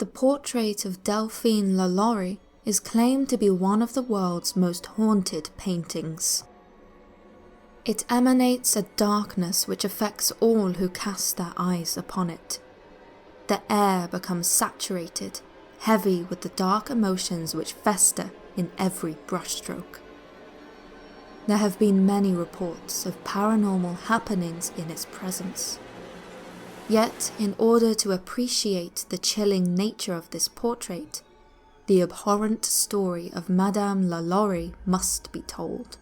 The portrait of Delphine Lalaurie is claimed to be one of the world's most haunted paintings. It emanates a darkness which affects all who cast their eyes upon it. The air becomes saturated, heavy with the dark emotions which fester in every brushstroke. There have been many reports of paranormal happenings in its presence. Yet, in order to appreciate the chilling nature of this portrait, the abhorrent story of Madame Lalaurie must be told.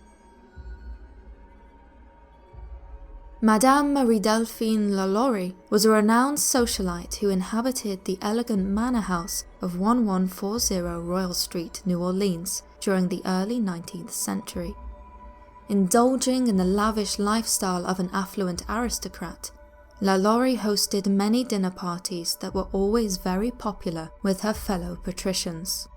Madame Marie-Delphine Lalaurie was a renowned socialite who inhabited the elegant manor house of 1140 Royal Street, New Orleans during the early 19th century. Indulging in the lavish lifestyle of an affluent aristocrat, Lalaurie hosted many dinner parties that were always very popular with her fellow patricians.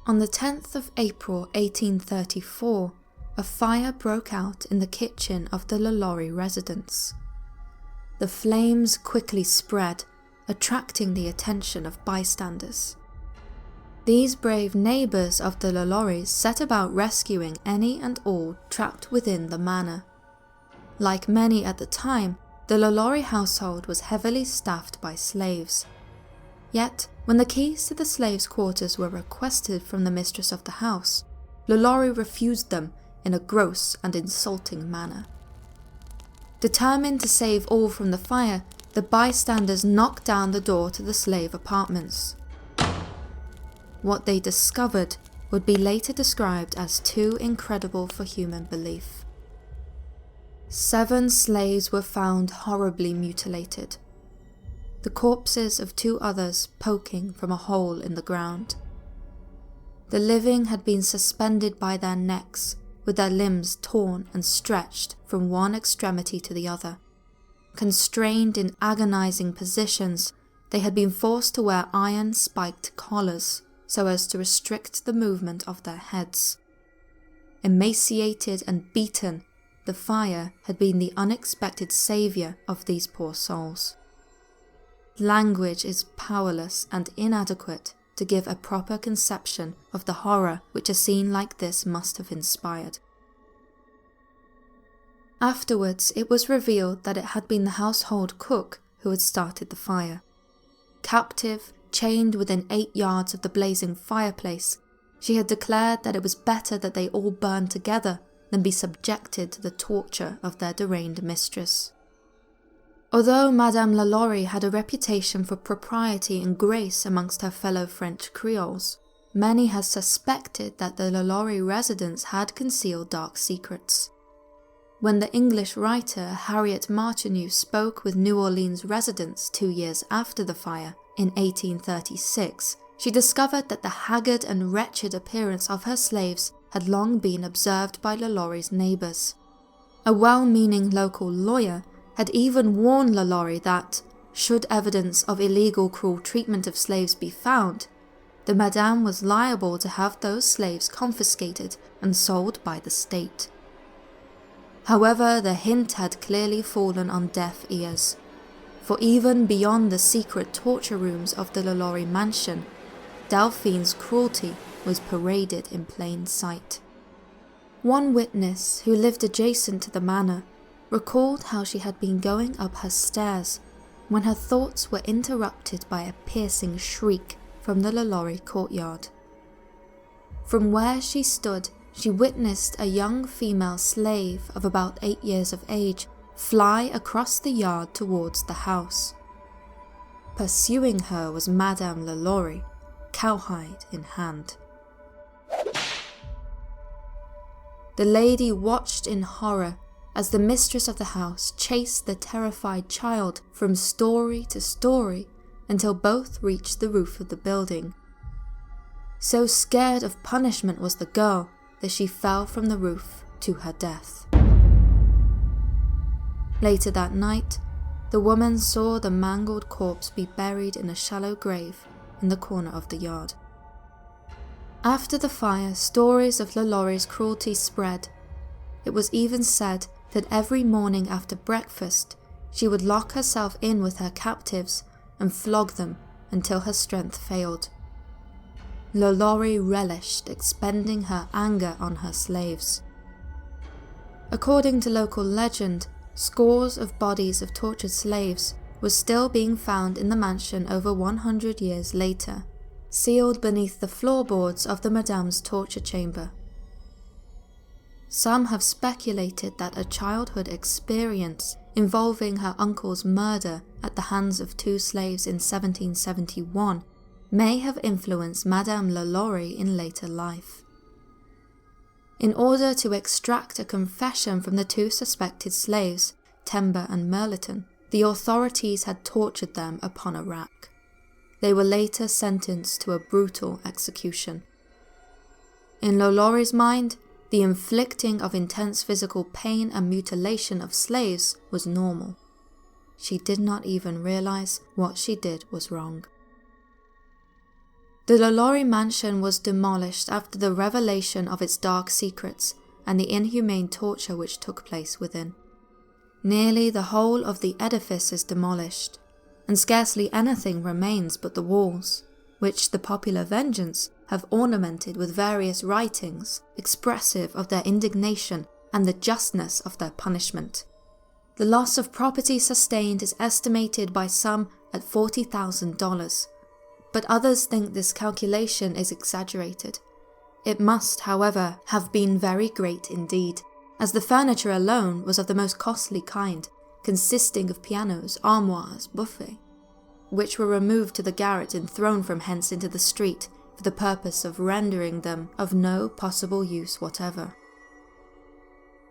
On the 10th of April 1834, a fire broke out in the kitchen of the Lalaurie residence. The flames quickly spread, attracting the attention of bystanders. These brave neighbours of the Lalauries set about rescuing any and all trapped within the manor. Like many at the time, the Lalaurie household was heavily staffed by slaves. Yet, when the keys to the slaves' quarters were requested from the mistress of the house, Lalaurie refused them in a gross and insulting manner. Determined to save all from the fire, the bystanders knocked down the door to the slave apartments. What they discovered would be later described as too incredible for human belief. 7 slaves were found horribly mutilated, the corpses of 2 others poking from a hole in the ground. The living had been suspended by their necks, with their limbs torn and stretched from one extremity to the other. Constrained in agonizing positions, they had been forced to wear iron-spiked collars so as to restrict the movement of their heads. Emaciated and beaten, the fire had been the unexpected saviour of these poor souls. Language is powerless and inadequate to give a proper conception of the horror which a scene like this must have inspired. Afterwards, it was revealed that it had been the household cook who had started the fire. Captive, chained within 8 yards of the blazing fireplace, she had declared that it was better that they all burn together than be subjected to the torture of their deranged mistress. Although Madame Lalaurie had a reputation for propriety and grace amongst her fellow French Creoles, many had suspected that the Lalaurie residence had concealed dark secrets. When the English writer Harriet Martineau spoke with New Orleans residents 2 years after the fire, in 1836, she discovered that the haggard and wretched appearance of her slaves had long been observed by Lalaurie's neighbours. A well-meaning local lawyer had even warned Lalaurie that, should evidence of illegal cruel treatment of slaves be found, the Madame was liable to have those slaves confiscated and sold by the state. However, the hint had clearly fallen on deaf ears, for even beyond the secret torture rooms of the Lalaurie mansion, Delphine's cruelty was paraded in plain sight. One witness, who lived adjacent to the manor, recalled how she had been going up her stairs when her thoughts were interrupted by a piercing shriek from the Lalaurie courtyard. From where she stood, she witnessed a young female slave of about 8 years of age fly across the yard towards the house. Pursuing her was Madame Lalaurie, cowhide in hand. The lady watched in horror as the mistress of the house chased the terrified child from story to story until both reached the roof of the building. So scared of punishment was the girl that she fell from the roof to her death. Later that night, the woman saw the mangled corpse be buried in a shallow grave in the corner of the yard. After the fire, stories of Lalaurie's cruelty spread. It was even said that every morning after breakfast, she would lock herself in with her captives and flog them until her strength failed. Lalaurie relished expending her anger on her slaves. According to local legend, scores of bodies of tortured slaves were still being found in the mansion over 100 years later, sealed beneath the floorboards of the Madame's torture chamber. Some have speculated that a childhood experience involving her uncle's murder at the hands of 2 slaves in 1771 may have influenced Madame Lalaurie in later life. In order to extract a confession from the 2 suspected slaves, Temba and Merliton, the authorities had tortured them upon a rack. They were later sentenced to a brutal execution. In Lalaurie's mind, the inflicting of intense physical pain and mutilation of slaves was normal. She did not even realize what she did was wrong. The Lalaurie mansion was demolished after the revelation of its dark secrets and the inhumane torture which took place within. Nearly the whole of the edifice is demolished, and scarcely anything remains but the walls, which the popular vengeance have ornamented with various writings expressive of their indignation and the justness of their punishment. The loss of property sustained is estimated by some at $40,000, but others think this calculation is exaggerated. It must, however, have been very great indeed, as the furniture alone was of the most costly kind, consisting of pianos, armoires, buffet, which were removed to the garret and thrown from hence into the street for the purpose of rendering them of no possible use whatever.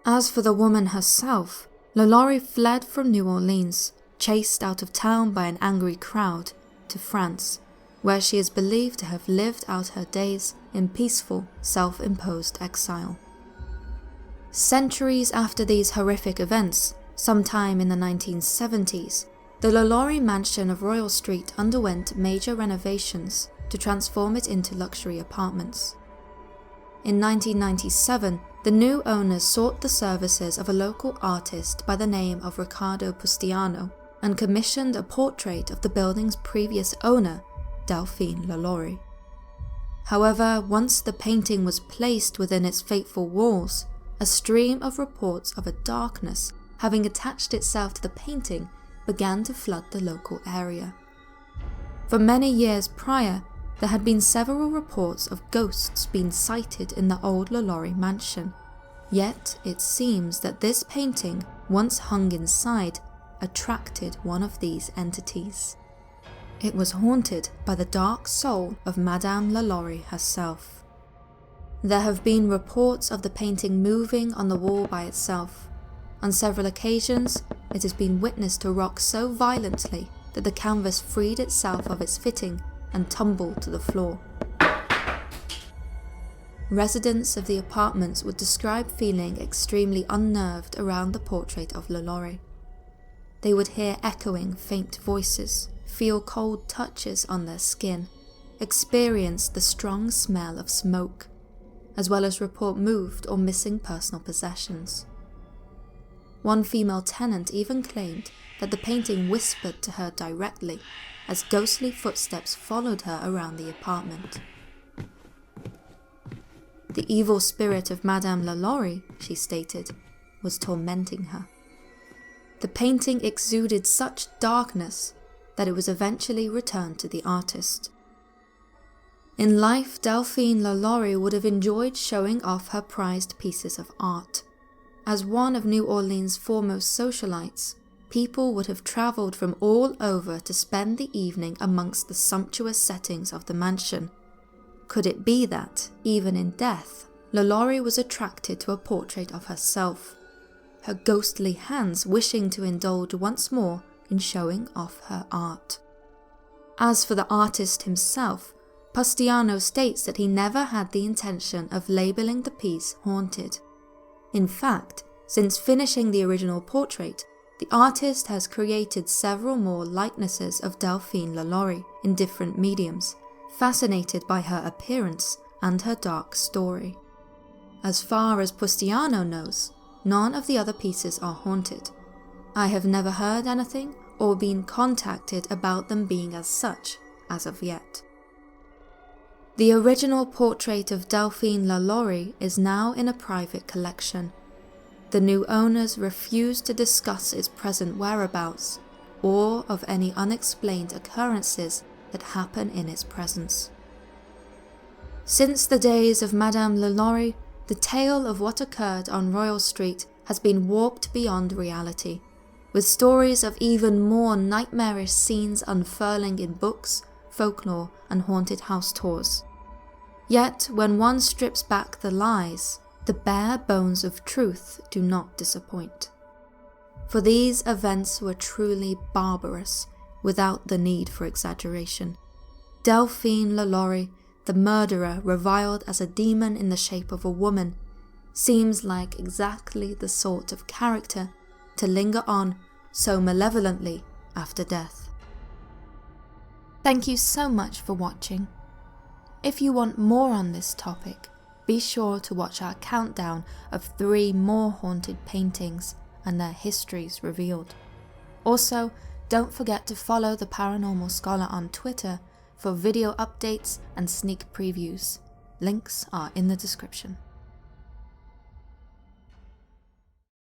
As for the woman herself, Lalaurie fled from New Orleans, chased out of town by an angry crowd, to France, where she is believed to have lived out her days in peaceful, self-imposed exile. Centuries after these horrific events, sometime in the 1970s, the Lalaurie mansion of Royal Street underwent major renovations to transform it into luxury apartments. In 1997, the new owners sought the services of a local artist by the name of Riccardo Pustiano and commissioned a portrait of the building's previous owner, Delphine Lalaurie. However, once the painting was placed within its fateful walls, a stream of reports of a darkness having attached itself to the painting began to flood the local area. For many years prior, there had been several reports of ghosts being sighted in the old Lalaurie mansion, yet it seems that this painting, once hung inside, attracted one of these entities. It was haunted by the dark soul of Madame Lalaurie herself. There have been reports of the painting moving on the wall by itself. On several occasions, it has been witnessed to rock so violently that the canvas freed itself of its fitting and tumbled to the floor. Residents of the apartments would describe feeling extremely unnerved around the portrait of Lalaurie. They would hear echoing faint voices, feel cold touches on their skin, experience the strong smell of smoke, as well as report moved or missing personal possessions. One female tenant even claimed that the painting whispered to her directly as ghostly footsteps followed her around the apartment. The evil spirit of Madame Lalaurie, she stated, was tormenting her. The painting exuded such darkness that it was eventually returned to the artist. In life, Delphine Lalaurie would have enjoyed showing off her prized pieces of art. As one of New Orleans' foremost socialites, people would have travelled from all over to spend the evening amongst the sumptuous settings of the mansion. Could it be that, even in death, Lalaurie was attracted to a portrait of herself, her ghostly hands wishing to indulge once more in showing off her art? As for the artist himself, Pustiano states that he never had the intention of labelling the piece haunted. In fact, since finishing the original portrait, the artist has created several more likenesses of Delphine Lalaurie in different mediums, fascinated by her appearance and her dark story. As far as Pustiano knows, none of the other pieces are haunted. I have never heard anything or been contacted about them being as such, as of yet. The original portrait of Delphine Lalaurie is now in a private collection. The new owners refuse to discuss its present whereabouts or of any unexplained occurrences that happen in its presence. Since the days of Madame Lalaurie, the tale of what occurred on Royal Street has been warped beyond reality, with stories of even more nightmarish scenes unfurling in books, folklore, and haunted house tours. Yet, when one strips back the lies, the bare bones of truth do not disappoint. For these events were truly barbarous, without the need for exaggeration. Delphine Lalaurie, the murderer reviled as a demon in the shape of a woman, seems like exactly the sort of character to linger on so malevolently after death. Thank you so much for watching. If you want more on this topic, be sure to watch our countdown of 3 more haunted paintings and their histories revealed. Also, don't forget to follow the Paranormal Scholar on Twitter for video updates and sneak previews. Links are in the description.